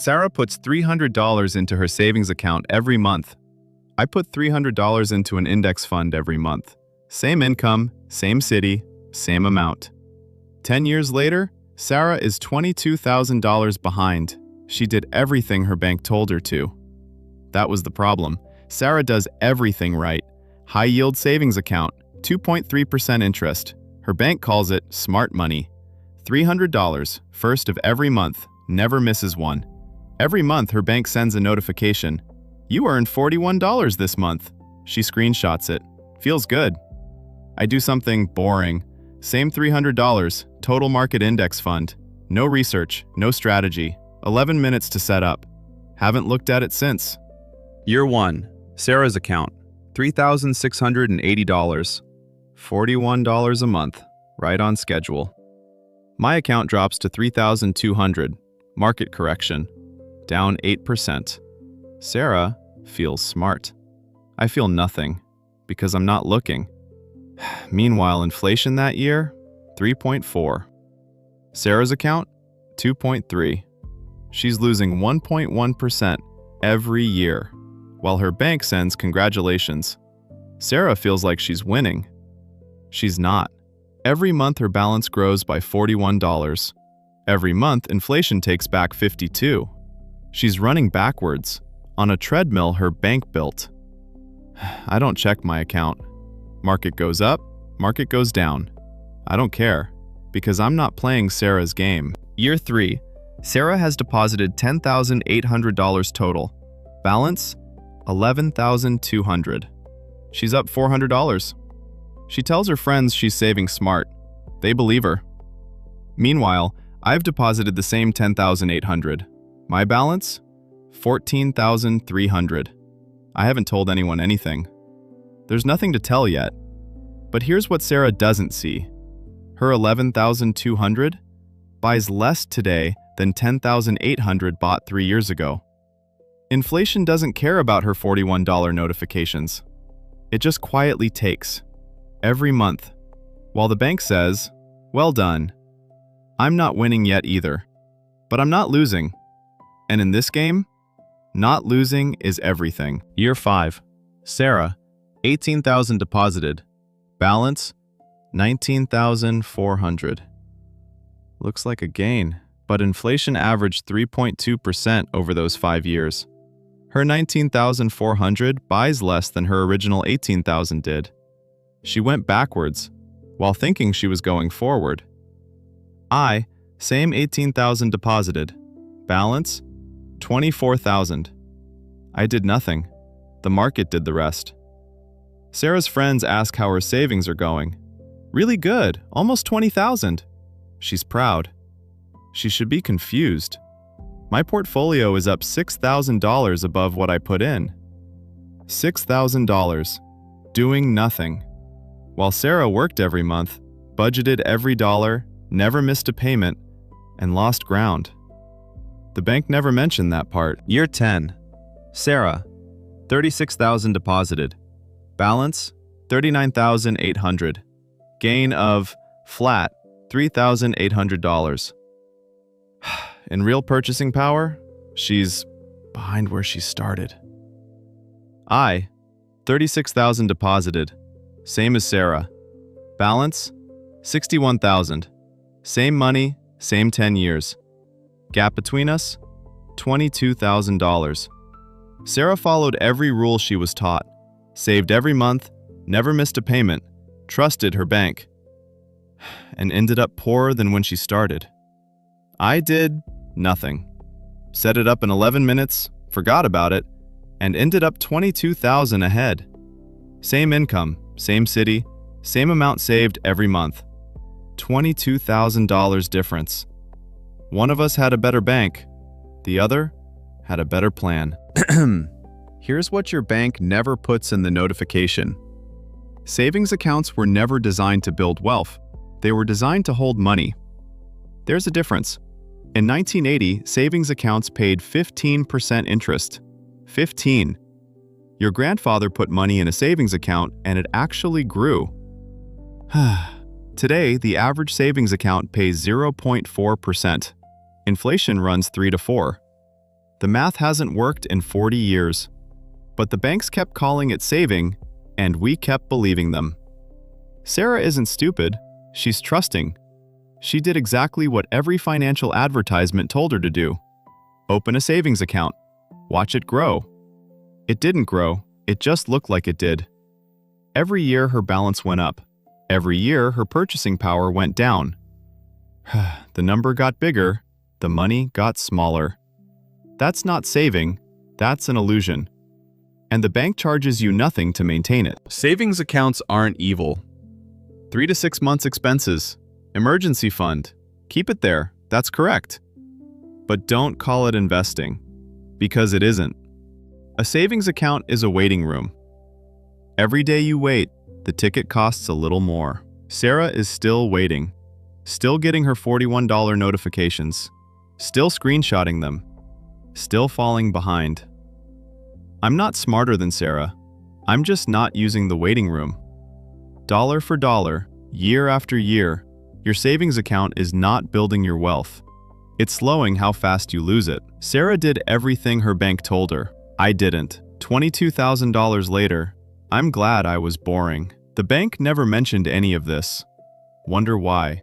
Sarah puts $300 into her savings account every month. I put $300 into an index fund every month. Same income, same city, same amount. 10 years later, Sarah is $22,000 behind. She did everything her bank told her to. That was the problem. Sarah does everything right. High-yield savings account, 2.3% interest. Her bank calls it smart money. $300, first of every month, never misses one. Every month, her bank sends a notification. You earned $41 this month. She screenshots it. Feels good. I do something boring. Same $300, total market index fund. No research, no strategy. 11 minutes to set up. Haven't looked at it since. Year 1. Sarah's account. $3,680. $41 a month. Right on schedule. My account drops to $3,200. Market correction. Down 8%. Sarah feels smart. I feel nothing, because I'm not looking. Meanwhile, inflation that year, 3.4. Sarah's account, 2.3. She's losing 1.1% every year, while her bank sends congratulations. Sarah feels like she's winning. She's not. Every month her balance grows by $41. Every month inflation takes back 52. She's running backwards, on a treadmill her bank built. I don't check my account. Market goes up, market goes down. I don't care, because I'm not playing Sarah's game. Year 3. Sarah has deposited $10,800 total. Balance, $11,200. She's up $400. She tells her friends she's saving smart. They believe her. Meanwhile, I've deposited the same $10,800. My balance? $14,300. I haven't told anyone anything. There's nothing to tell yet. But here's what Sarah doesn't see. Her $11,200 buys less today than $10,800 bought 3 years ago. Inflation doesn't care about her $41 notifications. It just quietly takes, every month, while the bank says, well done. I'm not winning yet either, but I'm not losing. And in this game, not losing is everything. Year 5. Sarah, $18,000 deposited. Balance, $19,400. Looks like a gain, but inflation averaged 3.2% over those 5 years. Her $19,400 buys less than her original $18,000 did. She went backwards, while thinking she was going forward. Same $18,000 deposited. Balance, $24,000. I did nothing. The market did the rest. Sarah's friends ask how her savings are going. Really good, almost $20,000. She's proud. She should be confused. My portfolio is up $6,000 above what I put in. $6,000, doing nothing. While Sarah worked every month, budgeted every dollar, never missed a payment, and lost ground. The bank never mentioned that part. Year 10. Sarah, $36,000 deposited. Balance, $39,800. Gain of, flat, $3,800. In real purchasing power, she's behind where she started. $36,000 deposited. Same as Sarah. Balance, $61,000. Same money, same 10 years. Gap between us, $22,000. Sarah followed every rule she was taught, saved every month, never missed a payment, trusted her bank, and ended up poorer than when she started. I did nothing. Set it up in 11 minutes, forgot about it, and ended up $22,000 ahead. Same income, same city, same amount saved every month. $22,000 difference. One of us had a better bank. The other had a better plan. Here's what your bank never puts in the notification. Savings accounts were never designed to build wealth. They were designed to hold money. There's a difference. In 1980, savings accounts paid 15% interest. 15. Your grandfather put money in a savings account and it actually grew. Today, the average savings account pays 0.4%. Inflation runs 3 to 4. The math hasn't worked in 40 years. But the banks kept calling it saving, and we kept believing them. Sarah isn't stupid, she's trusting. She did exactly what every financial advertisement told her to do. Open a savings account. Watch it grow. It didn't grow, it just looked like it did. Every year her balance went up. Every year her purchasing power went down. The number got bigger, the money got smaller. That's not saving, that's an illusion. And the bank charges you nothing to maintain it. Savings accounts aren't evil. 3 to 6 months expenses. Emergency fund. Keep it there, that's correct. But don't call it investing, because it isn't. A savings account is a waiting room. Every day you wait, the ticket costs a little more. Sarah is still waiting, still getting her $41 notifications, still screenshotting them, still falling behind. I'm not smarter than Sarah. I'm just not using the waiting room. Dollar for dollar, year after year, your savings account is not building your wealth. It's slowing how fast you lose it. Sarah did everything her bank told her. I didn't. $22,000 later, I'm glad I was boring. The bank never mentioned any of this. Wonder why.